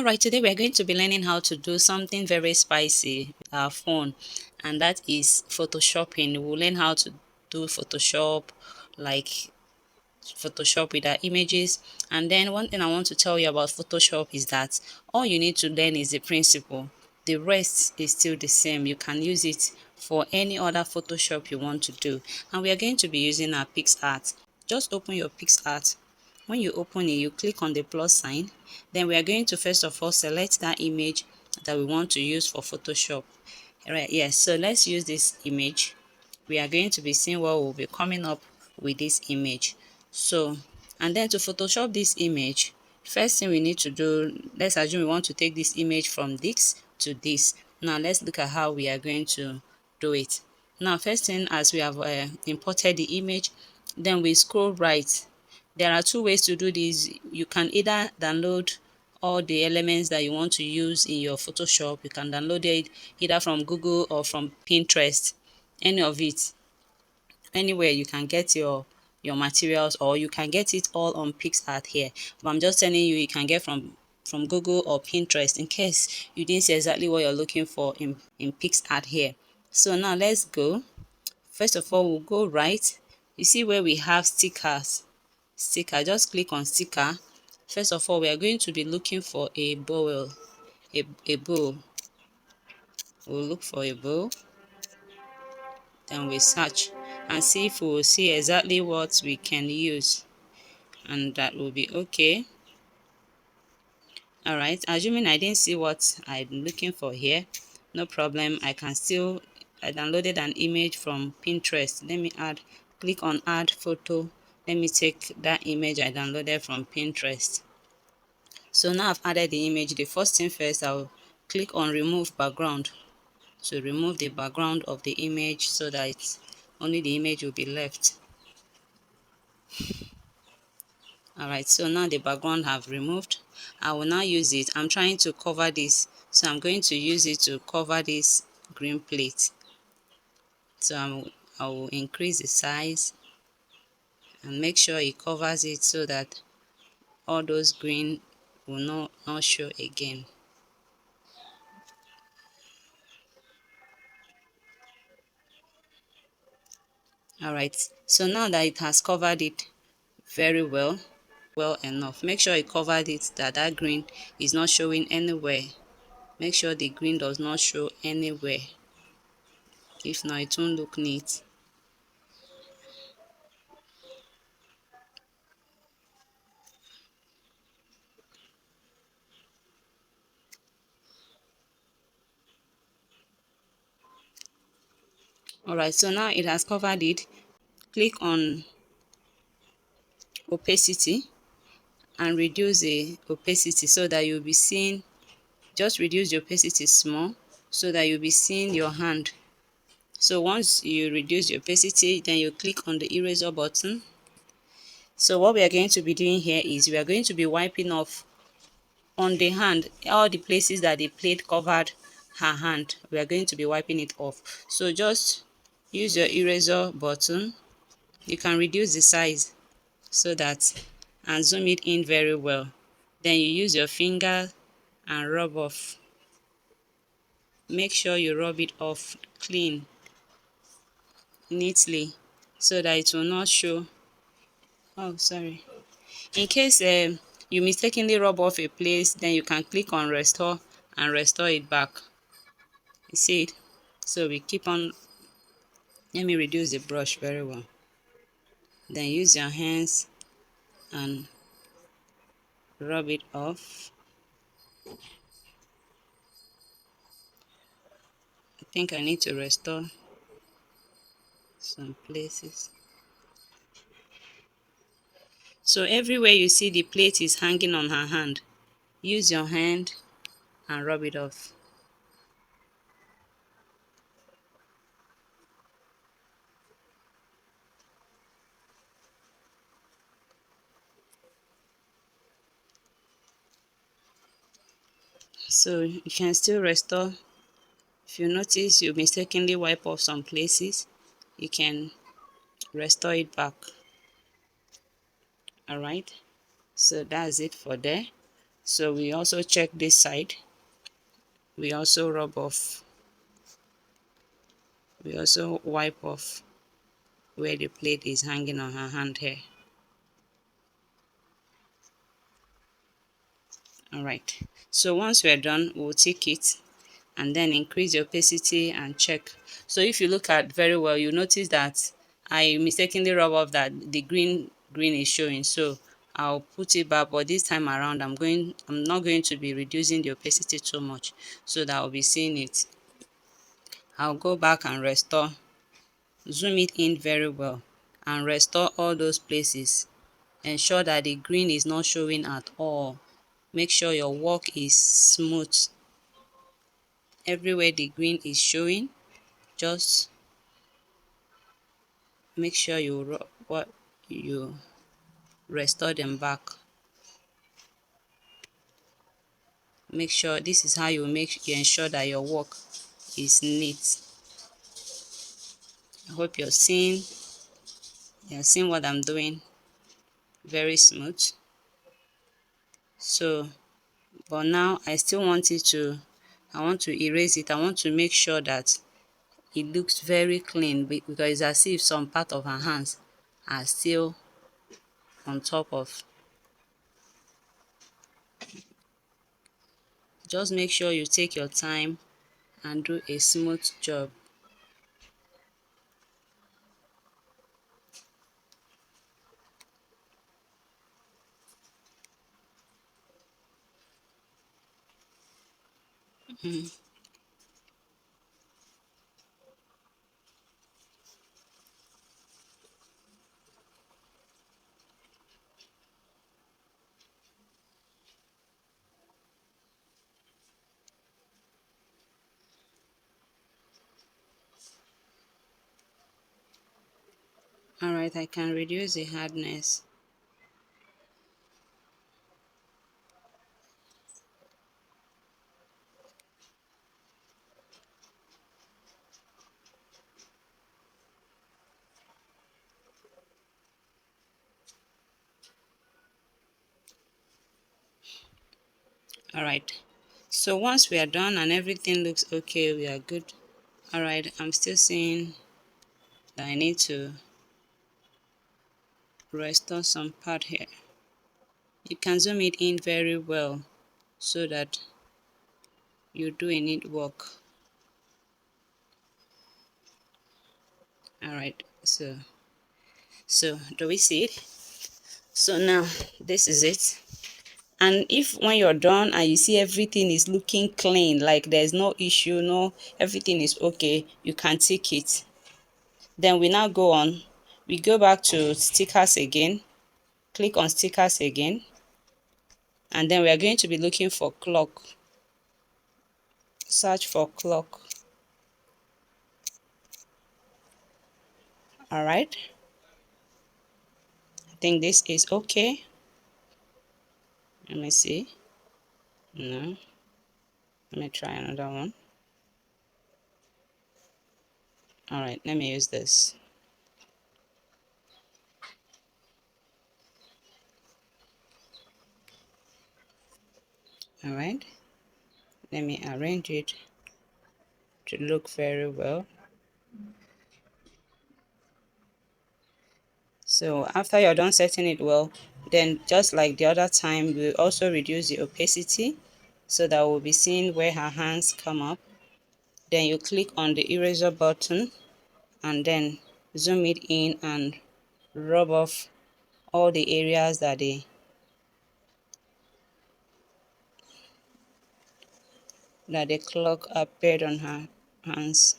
Alright, today we are going to be learning how to do something very spicy with our phone, and that is photoshopping. We'll learn how to do Photoshop, like Photoshop with our images. And then one thing I want to tell you about Photoshop is that all you need to learn is the principle. The rest is still the same. You can use it for any other Photoshop you want to do. And we are going to be using our PicsArt. Just open your PicsArt. When you open it, you click on the plus sign. Then we are going to first of all select that image that we want to use for Photoshop. Alright, yes, so let's use this image. We are going to be seeing what will be coming up with this image. So, and then to Photoshop this image, first thing we need to do, let's assume we want to take this image from this to this. Now let's look at how we are going to do it. Now first thing, as we have imported the image, then we scroll right. There are two ways to do this. You can either download all the elements that you want to use in your Photoshop. You can download it either from Google or from Pinterest, any of it. Anywhere you can get your materials, or you can get it all on PicsArt here. But I'm just telling you, you can get from Google or Pinterest in case you didn't see exactly what you're looking for in PicsArt here. So now let's go. First of all, we'll go right. You see where we have stickers. Sticker, just click on sticker. First of all, we are going to be looking for a bowl. A bowl. We'll look for a bowl. Then we search and see if we will see exactly what we can use, and that will be okay. All right, assuming I didn't see what I'm looking for here, no problem. I downloaded an image from Pinterest. Let me click on add photo. Let me take that image I downloaded from Pinterest. So now I've added the image. The first thing first, I'll click on remove background to remove the background of the image so that only the image will be left. Alright, so now the background have removed. I will now use it. I'm trying to cover this, so I'm going to use it to cover this green plate. So I will increase the size and make sure it covers it so that all those green will not show again. Alright, so now that it has covered it very well enough, make sure it covered it that green is not showing anywhere. Make sure the green does not show anywhere. If not, it won't look neat. Alright, so now it has covered it. Click on opacity and reduce the opacity so that you'll be seeing, just reduce the opacity small so that you'll be seeing your hand. So once you reduce the opacity, then you click on the eraser button. So what we are going to be doing here is we are going to be wiping off on the hand all the places that the plate covered her hand. We are going to be wiping it off. So just use your eraser button. You can reduce the size so that, and zoom it in very well. Then you use your finger and rub off. Make sure you rub it off clean, neatly, so that it will not show. Oh, sorry. In case you mistakenly rub off a place, then you can click on restore and restore it back. You see it? So we keep on. Let me reduce the brush very well. Then use your hands and rub it off. I think I need to restore some places. So everywhere you see the plate is hanging on her hand, use your hand and rub it off. So you can still restore. If you notice you mistakenly wipe off some places, you can restore it back. Alright, so that's it for there. So we also check this side. We also rub off, we also wipe off where the plate is hanging on her hand here. All right, so once we're done, we'll take it and then increase the opacity and check. So if you look at very well, you notice that I mistakenly rub off that the green is showing. So I'll put it back, but this time around I'm not going to be reducing the opacity too much so that I'll be seeing it. I'll go back and restore, zoom it in very well and restore all those places. Ensure that the green is not showing at all. Make sure your work is smooth. Everywhere the green is showing, just make sure you restore them back. Make sure this is how you ensure that your work is neat. I hope you're seeing what I'm doing. Very smooth. So but now I still want it to, I want to erase it. I want to make sure that it looks very clean because it's as if some part of her hands are still on top of. Just make sure you take your time and do a smooth job. Alright, I can reduce the hardness. Alright, so once we are done and everything looks okay, we are good. Alright, I'm still seeing that I need to restore some part here. You can zoom it in very well so that you do a neat work. Alright, so do we see it? So now this is it. And if when you're done and you see everything is looking clean, like there's no issue, no, everything is okay, you can take it. Then we now go on, we go back to stickers again, click on stickers again, and then we are going to be looking for clock. Search for clock. All right, I think this is okay. Let me see. No, let me try another one. All right, let me use this. All right, let me arrange it to look very well. So after you're done setting it well, then just like the other time, we'll also reduce the opacity so that we'll be seeing where her hands come up. Then you click on the eraser button and then zoom it in and rub off all the areas that the clock appeared on her hands.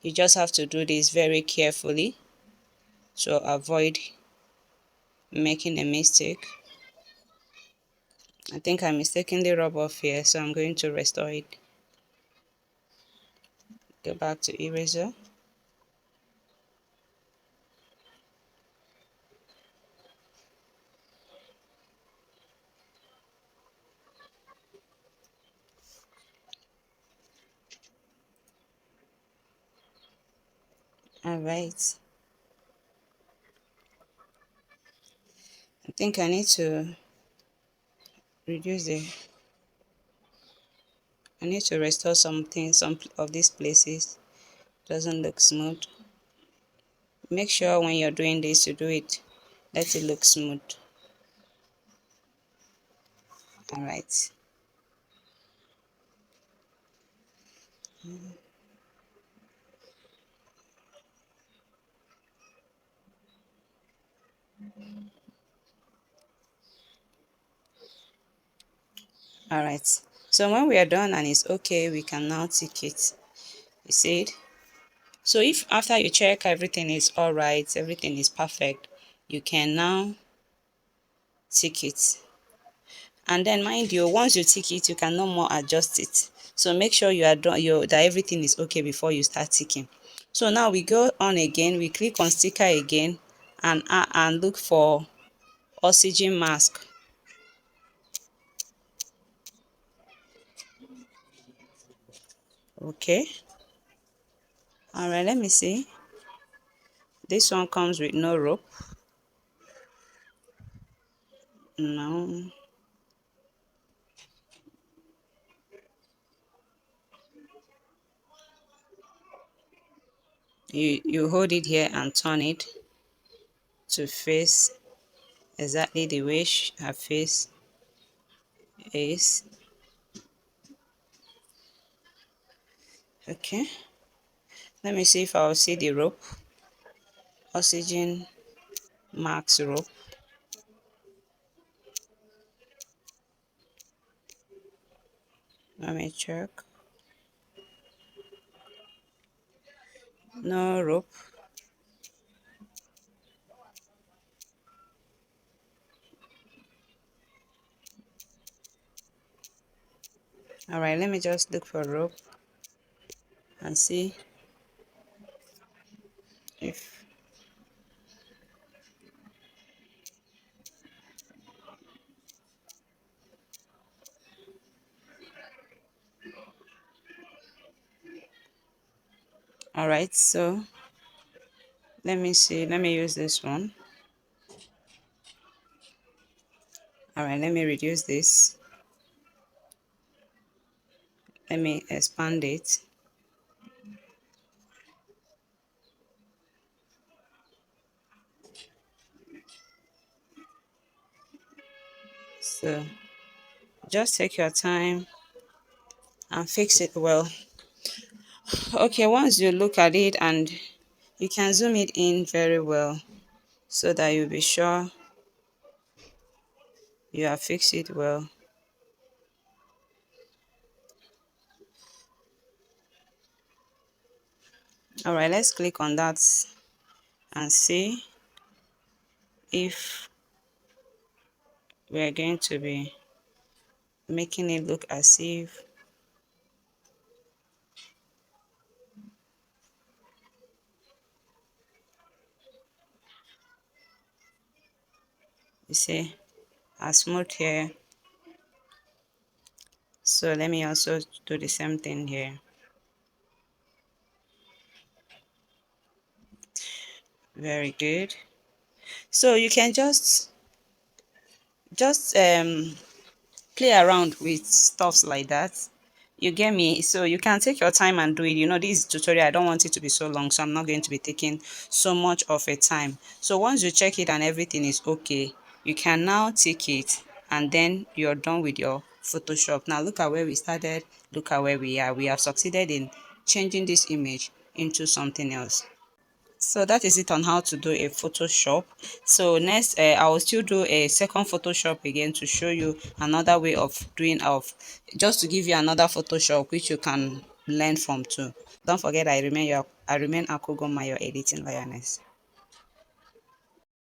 You just have to do this very carefully to avoid making a mistake. I think I mistakenly rub off here, so I'm going to restore it. Go back to eraser. All right. think I need to reduce the I need to restore something, some of these places. Doesn't look smooth. Make sure when you're doing this, you do it, let it look smooth. All right. All right. So when we are done and it's okay, we can now tick it. You see it? So if after you check everything is all right, everything is perfect, you can now tick it. And then mind you, once you tick it, you can no more adjust it. So make sure you are done, that everything is okay before you start ticking. So now we go on again, we click on sticker again, and look for oxygen mask. Okay. All right, let me see. This one comes with no rope. No. You hold it here and turn it to face exactly the way her face is. Okay. Let me see if I'll see the rope. Oxygen max rope. Let me check. No rope. All right, let me just look for rope and see if. All right, so let me see. Let me use this one. All right, let me reduce this. Let me expand it. So just take your time and fix it well. Okay, once you look at it, and you can zoom it in very well so that you'll be sure you have fixed it well. All right, let's click on that and see if we're going to be making it look as if you see a smooth here. So let me also do the same thing here. Very good. So you can just play around with stuffs like that. You get me? So you can take your time and do it. You know, this tutorial, I don't want it to be so long, so I'm not going to be taking so much of a time. So once you check it and everything is okay, you can now take it, and then you're done with your Photoshop. Now look at where we started, look at where we are. We have succeeded in changing this image into something else. So that is it on how to do a Photoshop. So next, I will still do a second Photoshop again to show you another way of doing just to give you another Photoshop which you can learn from too. Don't forget, I remain Akugoma, your editing lioness.